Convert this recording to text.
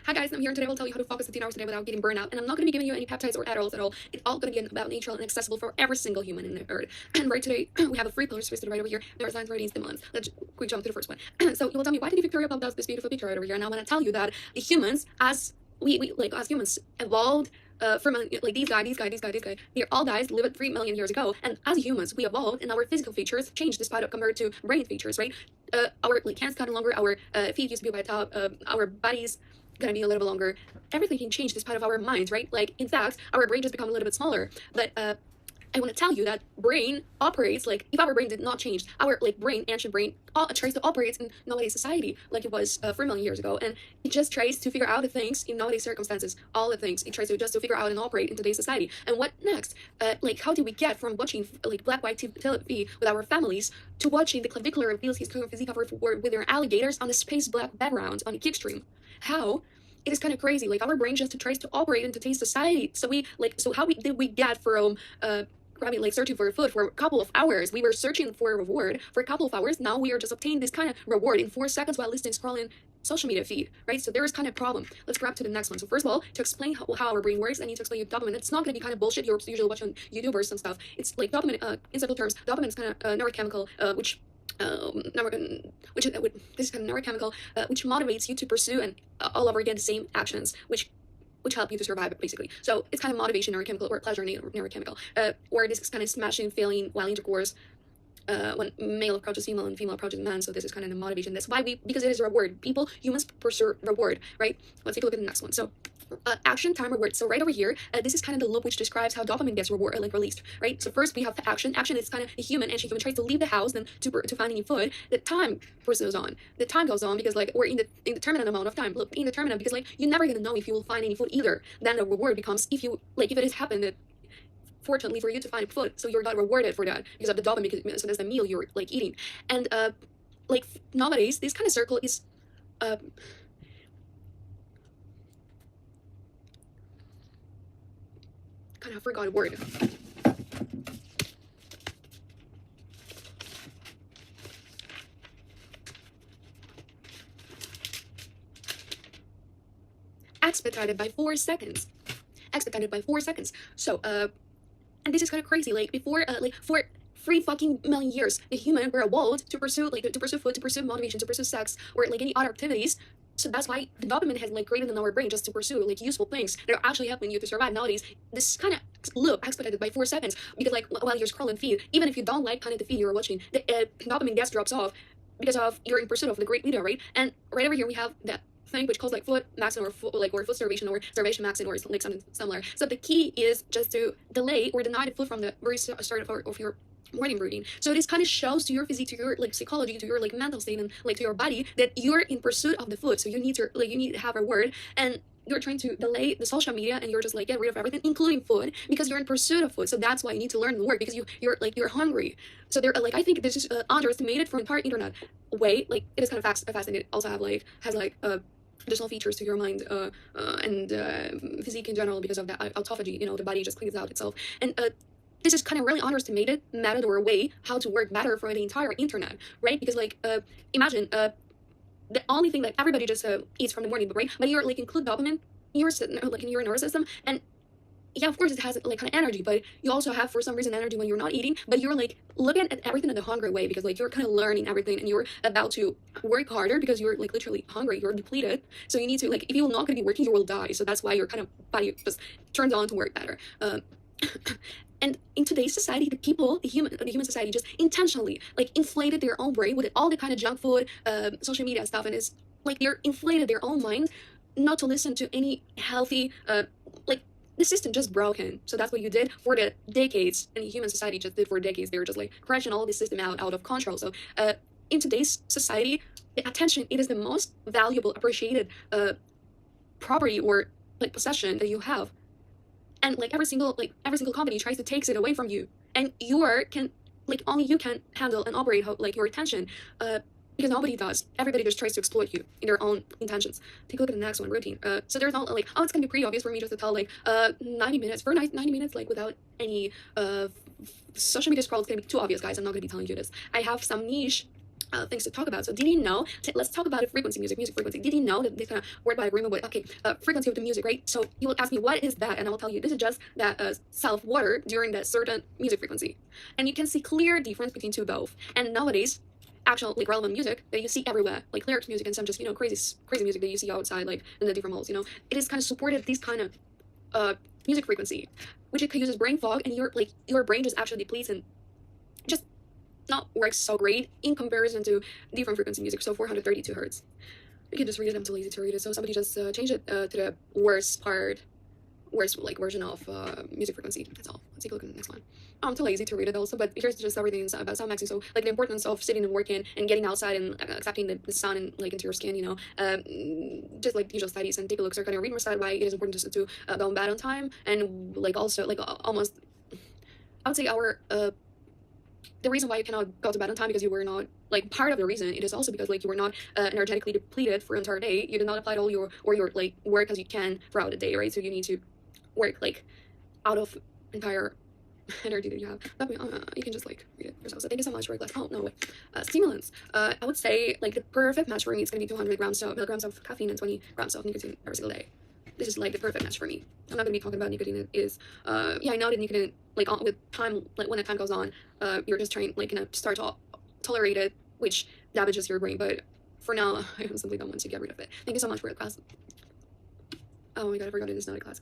Hi guys, I'm here and today I'll tell you how to focus 15 hours a day without getting burnout. And I'm not going to be giving you any peptides or adderals at all. It's all going to be about natural and accessible for every single human in the earth. And right today, we have the 3 pillars twisted right over here. Neuroscience, protein, stimulants. Let's quick jump to the first one. So you will tell me, why did Victoria pop out this beautiful picture right over here? And I'm going to tell you that humans, as as humans evolved from like these guys, they're all guys lived 3 million years ago, and as humans we evolved and our physical features changed despite of compared to brain features, right? Our hands got longer, our feet used to be by the top, our bodies gonna be a little bit longer. Everything can change despite of our minds, right? Like in fact our brain just become a little bit smaller, but I want to tell you that brain operates like if our brain did not change, our brain, ancient brain, tries to operate in nowadays society like it was 3 million years ago, and it just tries to figure out the things in nowadays circumstances, all the things it tries to just to figure out and operate in today's society. And what next? How do we get from watching black white TV with our families to watching the clavicular reveals his current physique covered with their alligators on a space black background on a kick stream? How? It is kind of crazy. Like our brain just tries to operate in today's society. So did we get from searching for food for a couple of hours? We were searching for a reward for a couple of hours. Now we are just obtaining this kind of reward in 4 seconds while listening, scrolling social media feed, right? So there is kind of a problem. Let's grab to the next one. So first of all, to explain how our brain works, I need to explain you dopamine. It's not going to be kind of bullshit you're usually watching YouTubers and stuff. It's like dopamine, in simple terms, dopamine is kind of neurochemical, which this is kind of neurochemical, which motivates you to pursue and all over again the same actions, which help you to survive, basically. So it's kind of motivation neurochemical or pleasure neurochemical, or this is kind of smashing, failing while intercourse, when male approaches female and female approaches man. So this is kind of the motivation. That's why because it is a reward. Humans pursue reward, right? Let's take a look at the next one. So action, time, reward. So right over here, this is kind of the loop which describes how dopamine gets released, right? So first we have the action. Action is kind of the human, and human tries to leave the house, then to find any food. The time pursues on. The time goes on because we're in the indeterminate amount of time. Look, indeterminate because you're never gonna know if you will find any food either. Then the reward becomes if it has happened that fortunately for you to find food, so you're not rewarded for that because of the dopamine, because so that's the meal you're eating. And nowadays this kind of circle is kind of forgot a word. Expedited by 4 seconds. Expedited by 4 seconds. So and this is kind of crazy. Before for 3 fucking million years, the human were evolved to pursue food, to pursue motivation, to pursue sex, or any other activities. So that's why the dopamine has created in our brain just to pursue useful things that are actually helping you to survive. Nowadays this kind of loop expedited by 4 seconds because while you're scrolling feed, even if you don't like kind of the feed you're watching, the dopamine gas drops off because of you're in pursuit of the great video, right? And right over here we have that thing which calls food maxing or food starvation or starvation maxing or something similar. So the key is just to delay or deny the food from the very start of your morning routine. So this kind of shows to your physique, to your psychology, to your mental state, and to your body that you're in pursuit of the food. So you need to have a word, and you're trying to delay the social media, and you're just get rid of everything including food because you're in pursuit of food. So that's why you need to learn the word, because you're hungry. So they're I think this is underestimated for entire internet way. It is kind of fascinating. It also has additional features to your mind and physique in general because of that autophagy. The body just cleans out itself. And this is kind of really underestimated method or a way how to work better for the entire internet, right? Because imagine the only thing that everybody just eats from the morning, right? But you're include dopamine in your nervous system, and yeah, of course it has kind of energy, but you also have for some reason energy when you're not eating, but you're looking at everything in a hungry way because you're kind of learning everything and you're about to work harder because you're literally hungry, you're depleted. So you need to if you're not going to be working, you will die. So that's why your kind of body just turns on to work better. And in today's society, the human society just intentionally inflated their own brain with all the kind of junk food, social media stuff, and it's they're inflated their own mind not to listen to any healthy the system just broken. So that's what you did for the decades, and the human society just did for decades. They were just crashing all this system out of control. So in today's society, the attention, it is the most valuable, appreciated property or possession that you have. And every single company tries to take it away from you, and only you can handle and operate your attention, because nobody does. Everybody just tries to exploit you in their own intentions. Take a look at the next one, routine. So there's no it's gonna be pretty obvious for me just to tell 90 minutes without any social media scroll. It's gonna be too obvious, guys. I'm not gonna be telling you this. I have some niche things to talk about. So did you know, let's talk about frequency, music frequency. Did you know that this kind of word by agreement with, okay, frequency of the music, right? So you will ask me, what is that? And I will tell you, this is just that self-water during that certain music frequency. And you can see clear difference between two both. And nowadays, actual like relevant music that you see everywhere, like lyrics music and some just, crazy music that you see outside, like in the different malls, it is kind of supported this kind of music frequency, which it uses brain fog, and your brain just actually depletes and just not works so great in comparison to different frequency music. So 432 hertz. You can just read it. I'm too lazy to read it. So somebody just changed it to the worst like version of music frequency. That's all. Let's take a look at the next one. I'm too lazy to read it also, but here's just everything about sound mixing. So like the importance of sitting and working and getting outside and accepting the sun and like into your skin, just like usual studies, and take a look. So kind of read more side why it is important to go in bed on time, and like also like almost I would say our the reason why you cannot go to bed on time, because you were not like part of the reason, it is also because like you were not energetically depleted for an entire day. You did not apply all your like work as you can throughout the day, right? So you need to work like out of entire energy that you have. But you can just like read it yourself. So thank you so much for your class. Oh no way. Stimulants. I would say like the perfect match for me is going to be 200 milligrams of caffeine and 20 grams of nicotine every single day. This is like the perfect match for me. I'm not gonna be talking about nicotine. It is yeah, I know that nicotine, like with time, like when the time goes on, you're just trying like start to tolerate it, which damages your brain. But for now, I simply don't want to get rid of it. Thank you so much for the class. Oh my god, I forgot it is not a class.